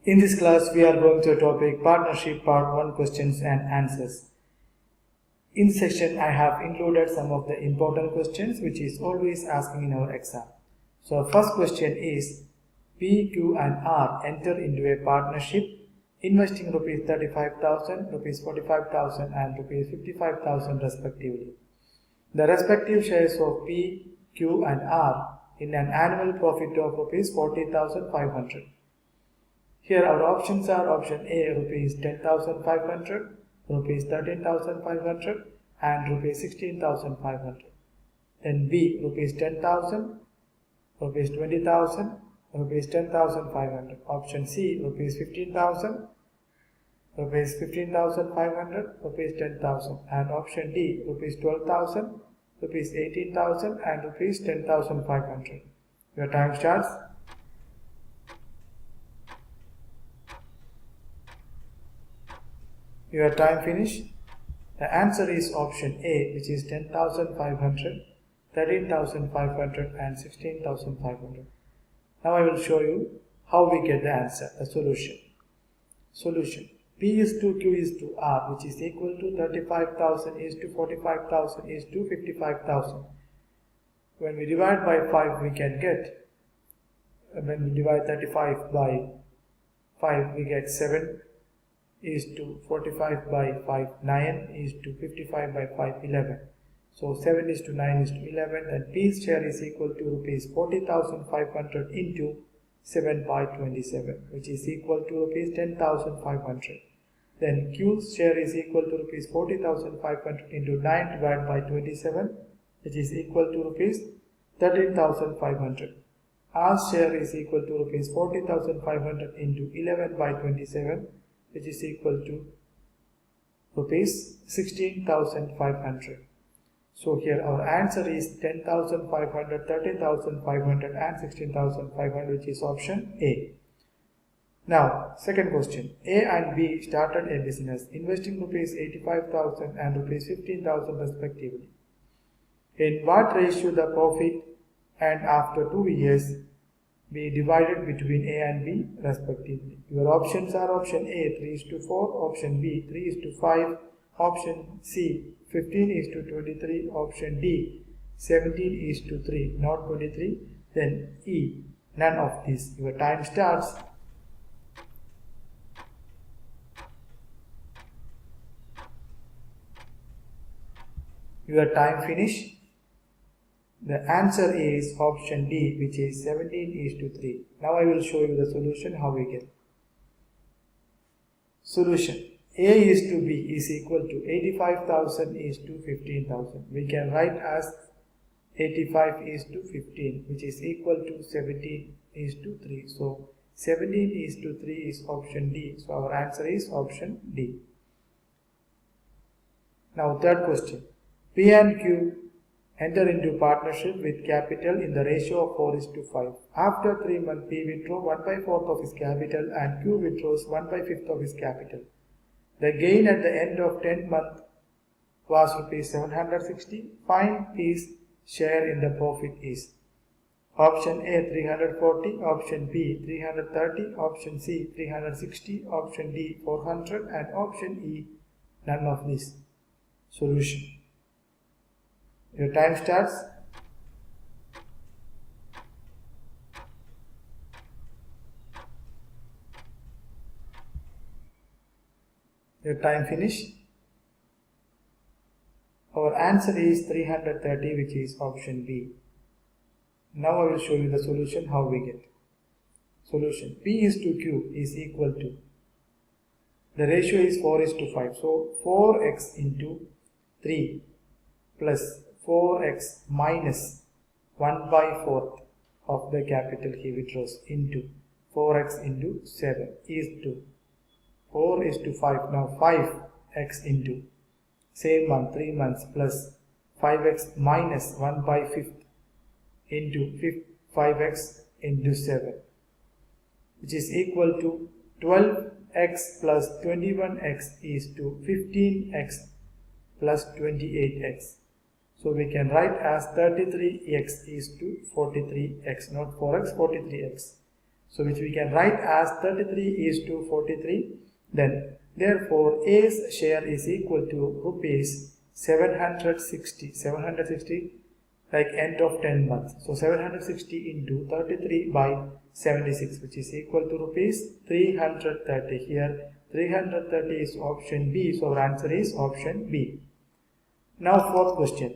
In this class, we are going to topic partnership part 1 questions and answers. In this section, I have included some of the important questions which is always asking in our exam. So first question is, P, Q and R enter into a partnership investing rupees 35,000, rupees 45,000 and rupees 55,000 respectively. The respective shares of P, Q and R in an annual profit of rupees 40,500. Here our options are option A rupees 10,500, rupees 13,500 and rupees 16,500. Then B rupees 10,000, rupees 20,000, rupees 10,500. Option C rupees 15,000, rupees 15,500, rupees 10,000 and option D rupees 12,000, rupees 18,000 and rupees 10,500. Your time starts. Your time finish. The answer is option A, which is 10,500, 13,500 and 16,500. Now I will show you how we get the answer, the solution. Solution. P is to Q is to R, which is equal to 35,000 is to 45,000 is to 55,000. When we divide by 5, we can get, when we divide 35 by 5, we get 7 is to 45 by 5, 9 is to 55 by 5, 11. So 7 is to 9 is to 11, then P's share is equal to rupees 40,500 into 7 by 27, which is equal to rupees 10,500. Then Q's share is equal to rupees 40,500 into 9 divided by 27, which is equal to rupees 13,500. R's share is equal to rupees 40,500 into 11 by 27, which is equal to rupees 16,500. So here our answer is 10,500, 13,500 and 16,500, which is option A. Now second question. A and B started a business investing rupees 85,000 and rupees 15,000 respectively. In what ratio the profit and after 2 years be divided between A and B respectively? Your options are option A 3:4, option B 3:5, option C 15:23, option D 17:3, not 23, then E none of these. Your time starts. Your time finish. The answer is option D, which is 17:3. Now I will show you the solution, how we get. Solution. A is to B is equal to 85,000 is to 15,000. We can write as 85 is to 15, which is equal to 17:3. So 17:3 is option D. So our answer is option D. Now third question. P and Q enter into partnership with capital in the ratio of 4:5. After 3 months, P withdraw 1/4 of his capital and Q withdraws 1/5 of his capital. The gain at the end of 10th month was rupees 760. Find P's share in the profit is. Option A 340, option B 330, option C 360, option D 400 and option E none of these. Solution. Your time starts. Your time finish. Our answer is 330, which is option B. Now I will show you the solution, how we get. Solution. P is to Q is equal to, the ratio is 4:5. So 4x into 3 plus 4x minus 1/4 of the capital he withdraws into 4x into 7 is to 4:5. Now 5x into same month 3 months plus 5x minus 1/5 into 5x into 7, which is equal to 12x plus 21x is to 15x plus 28x. So we can write as 33x is to 43x, not 4x, 43x. So which we can write as 33:43. Then therefore A's share is equal to rupees 760 like end of 10 months. So 760 into 33 by 76, which is equal to rupees 330. Here 330 is option B, so our answer is option B. Now fourth question.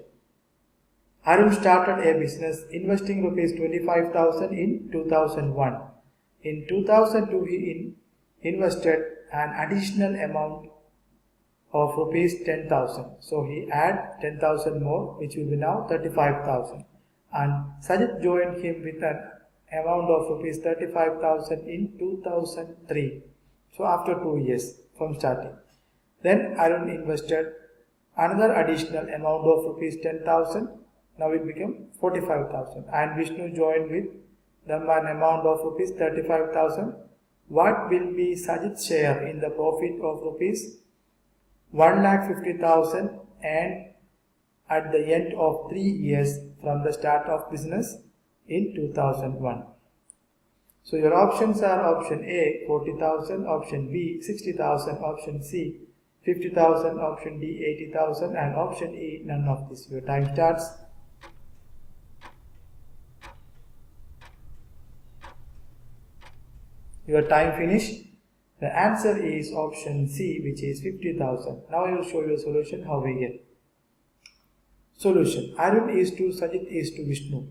Arun started a business investing rupees 25,000 in 2001. In 2002 he invested an additional amount of rupees 10,000. So he add 10,000 more, which will be now 35,000. And Sajid joined him with an amount of rupees 35,000 in 2003. So after 2 years from starting. Then Arun invested another additional amount of rupees 10,000. Now it became 45,000. And Vishnu joined with them an amount of rupees 35,000. What will be Sajid's share in the profit of rupees 1,50,000 and at the end of 3 years from the start of business in 2001? So your options are option A 40,000, option B 60,000, option C 50,000, option D 80,000 and option E none of this. Your time starts. Your time finished. The answer is option C, which is 50,000. Now I will show you a solution how we get. Solution. Arun is to Sajid is to Vishnu,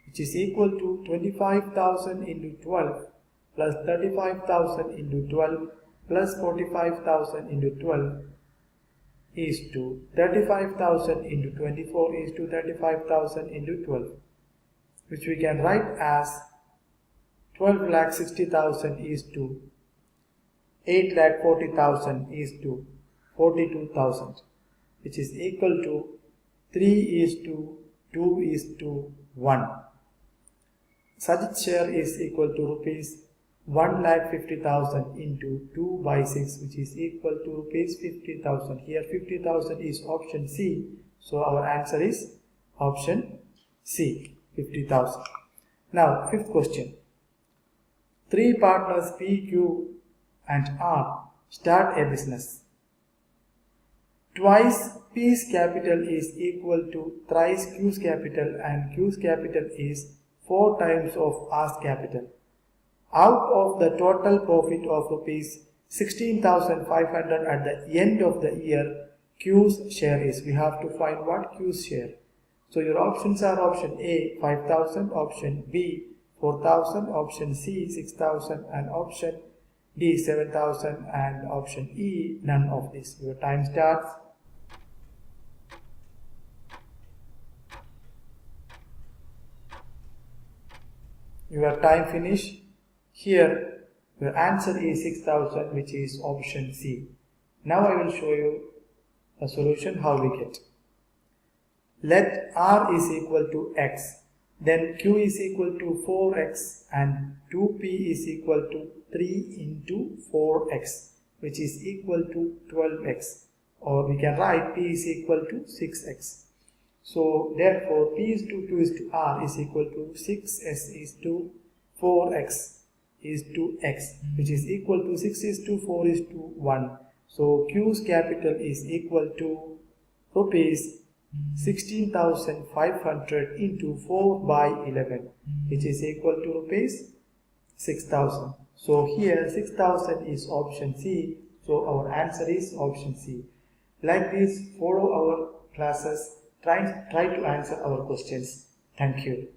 which is equal to 25,000 into 12 plus 35,000 into 12 plus 45,000 into 12 is to 35,000 into 24 is to 35,000 into 12, which we can write as 12,60,000 is to 8,40,000 is to 42,000, which is equal to 3 is to 2 is to 1. Sajid's share is equal to rupees 1,50,000 into 2 by 6, which is equal to rupees 50,000. Here 50,000 is option C, so our answer is option C, 50,000. Now fifth question. 3 partners P, Q and R start a business. Twice P's capital is equal to thrice Q's capital and Q's capital is 4 times of R's capital. Out of the total profit of rupees 16,500 at the end of the year, Q's share is. We have to find what Q's share. So your options are option A 5,000, option B 4,000, option C 6,000 and option D 7,000 and option E none of this. Your time starts. Your time finish. Here your answer is 6,000, which is option C. Now I will show you a solution how we get. Let R is equal to X. Then Q is equal to 4x and 2p is equal to 3 into 4x, which is equal to 12x, or we can write p is equal to 6x. So therefore p is to 2 is to r is equal to 6s is to 4x is to x, which is equal to 6 is to 4 is to 1. So Q's capital is equal to rupees 16,500 into 4 by 11, which is equal to rupees 6,000. So here 6,000 is option C. So our answer is option C. Like this, follow our classes. Try to answer our questions. Thank you.